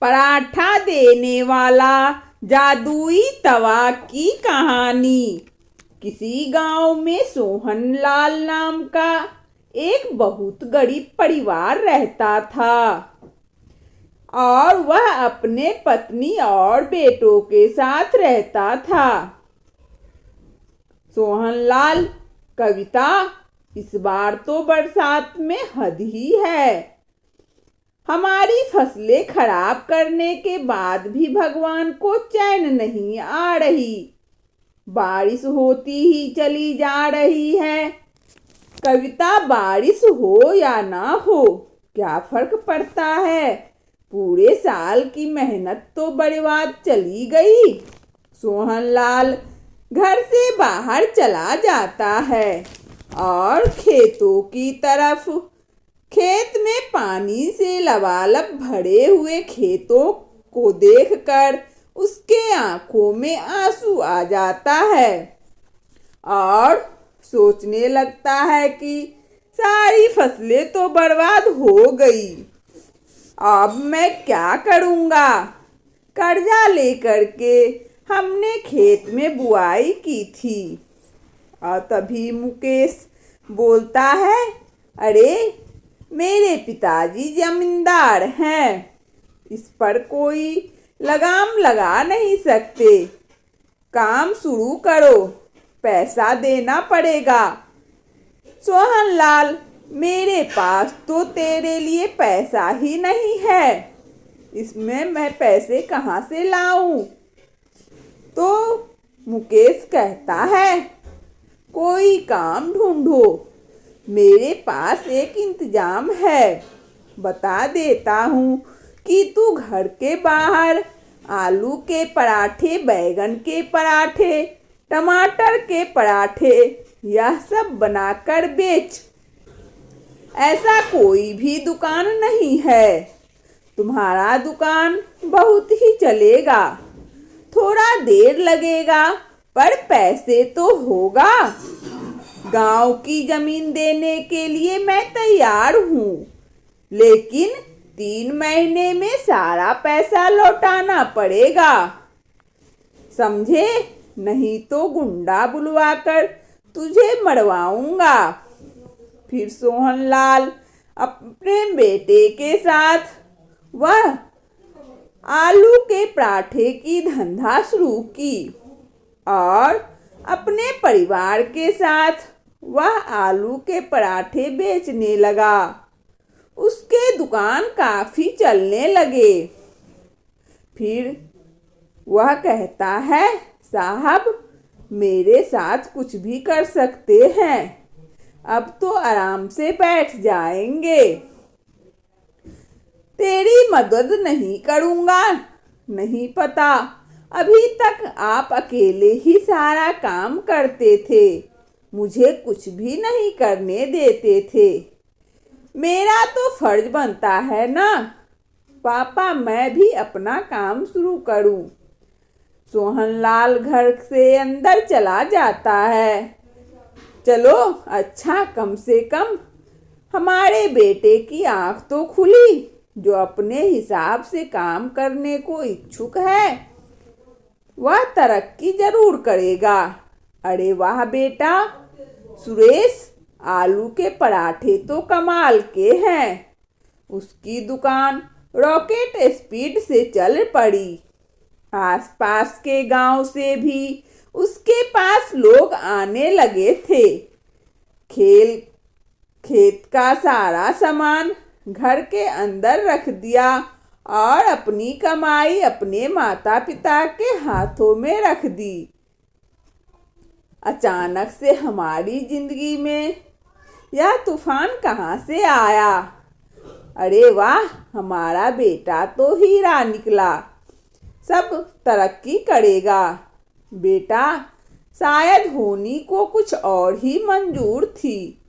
पराठा देने वाला जादुई तवा की कहानी। किसी गांव में सोहनलाल नाम का एक बहुत गरीब परिवार रहता था और वह अपने पत्नी और बेटों के साथ रहता था। सोहनलाल, कविता, इस बार तो बरसात में हद ही है। हमारी फसलें खराब करने के बाद भी भगवान को चैन नहीं आ रही। बारिश होती ही चली जा रही है। कविता, बारिश हो या ना हो क्या फर्क पड़ता है, पूरे साल की मेहनत तो बर्बाद चली गई। सोहनलाल घर से बाहर चला जाता है और खेतों की तरफ। खेत में पानी से लबालब भरे हुए खेतों को देखकर उसके आंखों में आंसू आ जाता है और सोचने लगता है कि सारी फसलें तो बर्बाद हो गई। अब मैं क्या करूँगा? कर्जा लेकर के हमने खेत में बुआई की थी। और तभी मुकेश बोलता है, अरे मेरे पिताजी जमींदार हैं, इस पर कोई लगाम लगा नहीं सकते। काम शुरू करो, पैसा देना पड़ेगा। सोहनलाल, मेरे पास तो तेरे लिए पैसा ही नहीं है, इसमें मैं पैसे कहाँ से लाऊं? तो मुकेश कहता है, कोई काम ढूंढो, मेरे पास एक इंतजाम है। बता देता हूँ कि तू घर के बाहर आलू के पराठे, बैगन के पराठे, टमाटर के पराठे यह सब बनाकर बेच। ऐसा कोई भी दुकान नहीं है, तुम्हारा दुकान बहुत ही चलेगा। थोड़ा देर लगेगा पर पैसे तो होगा। गांव की जमीन देने के लिए मैं तैयार हूँ, लेकिन 3 महीने में सारा पैसा लौटाना पड़ेगा, समझे? नहीं तो गुंडा बुलवाकर तुझे मरवाऊंगा। फिर सोहनलाल अपने बेटे के साथ वह आलू के पराठे की धंधा शुरू की और अपने परिवार के साथ वह आलू के पराठे बेचने लगा। उसके दुकान काफी चलने लगे। फिर वह कहता है, साहब मेरे साथ कुछ भी कर सकते हैं, अब तो आराम से बैठ जाएंगे। तेरी मदद नहीं करूँगा, नहीं पता, अभी तक आप अकेले ही सारा काम करते थे, मुझे कुछ भी नहीं करने देते थे। मेरा तो फर्ज बनता है ना पापा, मैं भी अपना काम शुरू करूं। सोहनलाल घर से अंदर चला जाता है। चलो अच्छा, कम से कम हमारे बेटे की आंख तो खुली, जो अपने हिसाब से काम करने को इच्छुक है। वह तरक्की जरूर करेगा। अरे वाह बेटा सुरेश, आलू के पराठे तो कमाल के हैं। उसकी दुकान रॉकेट स्पीड से चल पड़ी। आसपास के गांव से भी उसके पास लोग आने लगे थे। खेत का सारा सामान घर के अंदर रख दिया और अपनी कमाई अपने माता पिता के हाथों में रख दी। अचानक से हमारी जिंदगी में यह तूफान कहाँ से आया? अरे वाह, हमारा बेटा तो हीरा निकला, सब तरक्की करेगा। बेटा शायद होनी को कुछ और ही मंजूर थी।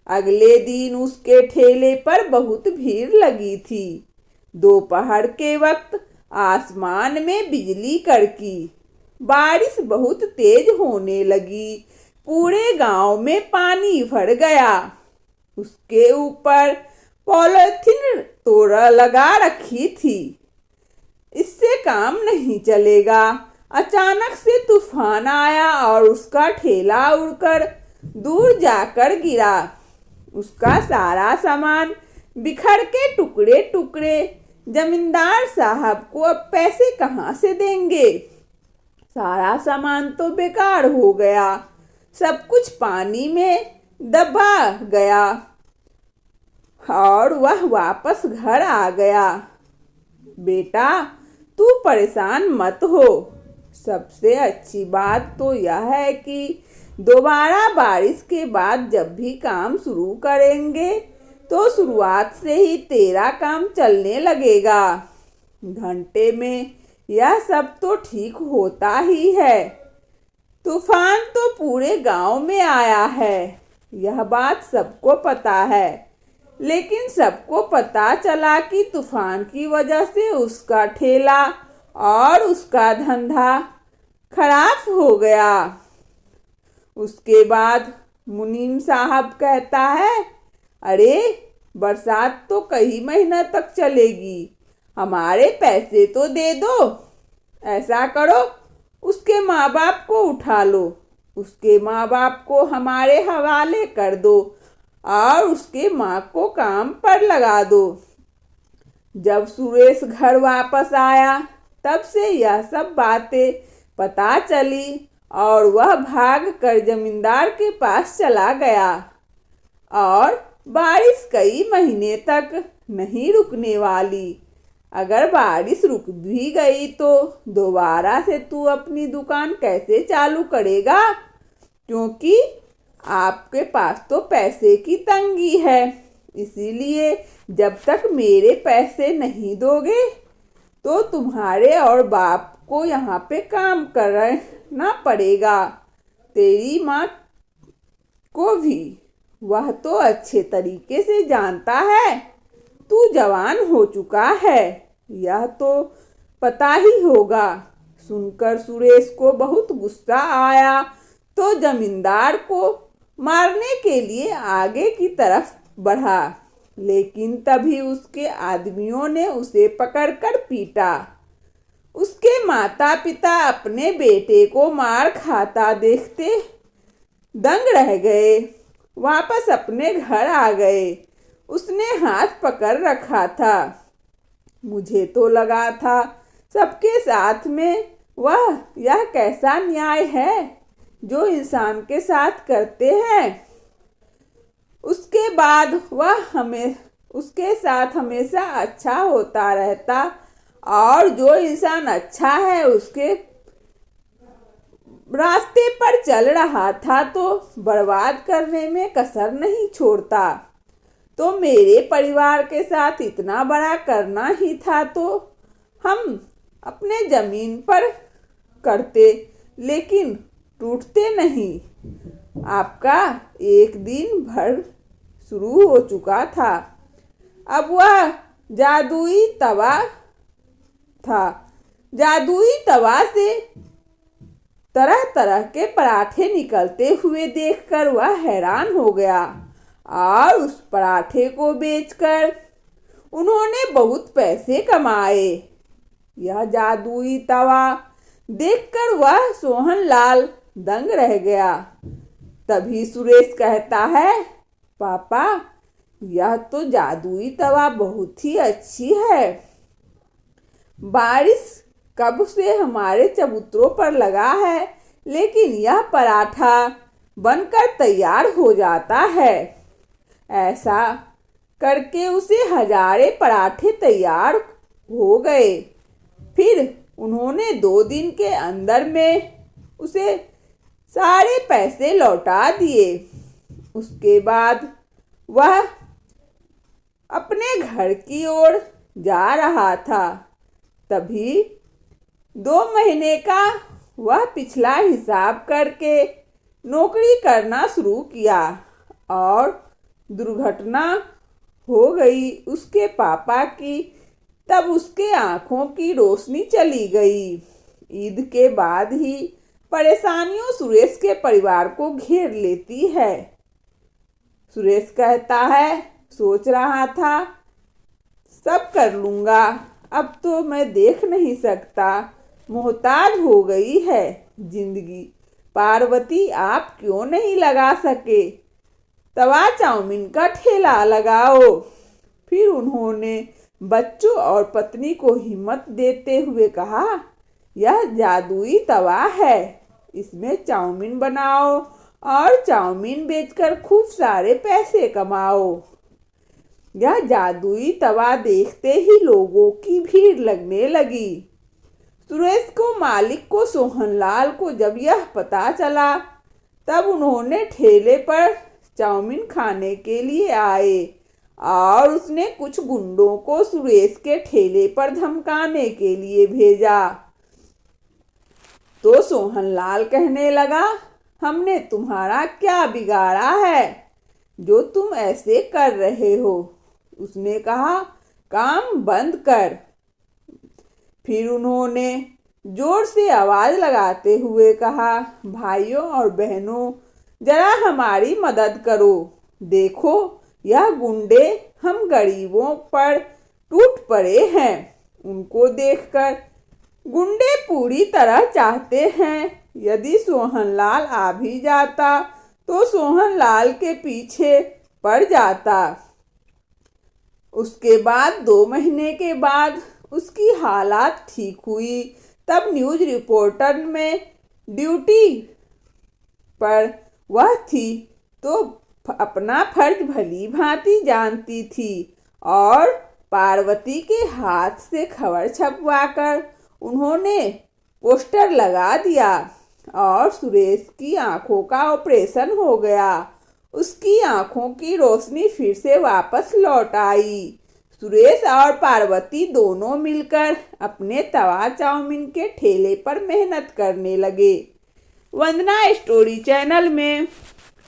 अगले दिन उसके ठेले पर बहुत भीड़ लगी थी। दोपहर के वक्त आसमान में बिजली कड़की, बारिश बहुत तेज होने लगी, पूरे गांव में पानी भर गया। उसके ऊपर पॉलिथीन तोड़ा लगा रखी थी। इससे काम नहीं चलेगा। अचानक से तूफान आया और उसका ठेला उड़कर दूर जाकर गिरा। उसका सारा सामान बिखर के टुकड़े टुकड़े। जमींदार साहब को अब पैसे कहाँ से देंगे? सारा सामान तो बेकार हो गया, सब कुछ पानी में दबा गया और वह वापस घर आ गया। बेटा, तू परेशान मत हो। सबसे अच्छी बात तो यह है कि दोबारा बारिश के बाद जब भी काम शुरू करेंगे तो शुरुआत से ही तेरा काम चलने लगेगा। घंटे में यह सब तो ठीक होता ही है। तूफान तो पूरे गांव में आया है, यह बात सबको पता है। लेकिन सबको पता चला कि तूफान की वजह से उसका ठेला और उसका धंधा खराब हो गया। उसके बाद मुनीम साहब कहता है, अरे बरसात तो कई महीना तक चलेगी, हमारे पैसे तो दे दो। ऐसा करो, उसके माँ बाप को उठा लो, उसके माँ बाप को हमारे हवाले कर दो और उसके माँ को काम पर लगा दो। जब सुरेश घर वापस आया तब से यह सब बातें पता चली और वह भाग कर जमींदार के पास चला गया। और बारिश कई महीने तक नहीं रुकने वाली। अगर बारिश रुक भी गई तो दोबारा से तू अपनी दुकान कैसे चालू करेगा? क्योंकि आपके पास तो पैसे की तंगी है। इसीलिए जब तक मेरे पैसे नहीं दोगे तो तुम्हारे और बाप को यहाँ पे काम करना पड़ेगा। तेरी माँ को भी, वह तो अच्छे तरीके से जानता है तू जवान हो चुका है, यह तो पता ही होगा। सुनकर सुरेश को बहुत गुस्सा आया तो जमींदार को मारने के लिए आगे की तरफ बढ़ा। लेकिन तभी उसके आदमियों ने उसे पकड़कर पीटा। उसके माता पिता अपने बेटे को मार खाता देखते दंग रह गए। वापस अपने घर आ गए। उसने हाथ पकड़ रखा था। मुझे तो लगा था सबके साथ में वह यह कैसा न्याय है जो इंसान के साथ करते हैं। उसके बाद वह उसके साथ हमेशा अच्छा होता रहता और जो इंसान अच्छा है उसके रास्ते पर चल रहा था तो बर्बाद करने में कसर नहीं छोड़ता। तो मेरे परिवार के साथ इतना बड़ा करना ही था तो हम अपने जमीन पर करते, लेकिन टूटते नहीं। आपका एक दिन भर शुरू हो चुका था। अब वह जादुई तवा था। जादुई तवा से तरह तरह के पराठे निकलते हुए देखकर वह हैरान हो गया और उस पराठे को बेचकर उन्होंने बहुत पैसे कमाए। यह जादुई तवा देखकर वह सोहनलाल दंग रह गया। तभी सुरेश कहता है, पापा यह तो जादुई तवा बहुत ही अच्छी है। बारिश कब से हमारे चबूतरों पर लगा है, लेकिन यह पराठा बनकर तैयार हो जाता है। ऐसा करके उसे हजारे पराठे तैयार हो गए। फिर उन्होंने 2 दिन के अंदर में उसे सारे पैसे लौटा दिए। उसके बाद वह अपने घर की ओर जा रहा था। तभी 2 महीने का वह पिछला हिसाब करके नौकरी करना शुरू किया और दुर्घटना हो गई उसके पापा की। तब उसके आंखों की रोशनी चली गई। ईद के बाद ही परेशानियों सुरेश के परिवार को घेर लेती है। सुरेश कहता है, सोच रहा था सब कर लूँगा, अब तो मैं देख नहीं सकता, मोहताज हो गई है जिंदगी। पार्वती आप क्यों नहीं लगा सके? तवा चाउमीन का ठेला लगाओ। फिर उन्होंने बच्चों और पत्नी को हिम्मत देते हुए कहा, यह जादुई तवा है, इसमें चाउमीन बनाओ और चाउमीन बेचकर खूब सारे पैसे कमाओ। यह जादुई तवा देखते ही लोगों की भीड़ लगने लगी। सुरेश को, मालिक को, सोहनलाल को जब यह पता चला तब उन्होंने ठेले पर चाउमीन खाने के लिए आए और उसने कुछ गुंडों को सुरेश के ठेले पर धमकाने के लिए भेजा। तो सोहनलाल कहने लगा, हमने तुम्हारा क्या बिगाड़ा है जो तुम ऐसे कर रहे हो? उसने कहा, काम बंद कर। फिर उन्होंने जोर से आवाज लगाते हुए कहा, भाइयों और बहनों, जरा हमारी मदद करो। देखो, यह गुंडे हम गरीबों पर टूट पड़े हैं। उनको देखकर गुंडे पूरी तरह चाहते हैं यदि सोहनलाल आ भी जाता तो सोहनलाल के पीछे पड़ जाता। उसके बाद 2 महीने के बाद उसकी हालात ठीक हुई। तब न्यूज़ रिपोर्टर में ड्यूटी पर वह थी तो अपना फर्ज भली भांति जानती थी और पार्वती के हाथ से खबर छपवाकर उन्होंने पोस्टर लगा दिया और सुरेश की आंखों का ऑपरेशन हो गया। उसकी आंखों की रोशनी फिर से वापस लौट आई। सुरेश और पार्वती दोनों मिलकर अपने तवा चाउमीन के ठेले पर मेहनत करने लगे। वंदना स्टोरी चैनल में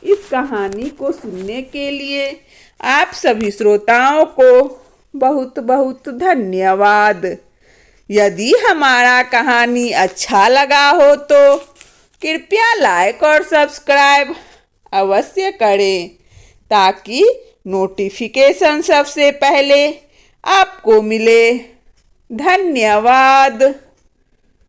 इस कहानी को सुनने के लिए आप सभी श्रोताओं को बहुत बहुत धन्यवाद। यदि हमारा कहानी अच्छा लगा हो तो कृपया लाइक और सब्सक्राइब अवश्य करें ताकि नोटिफिकेशन सबसे पहले आपको मिले। धन्यवाद।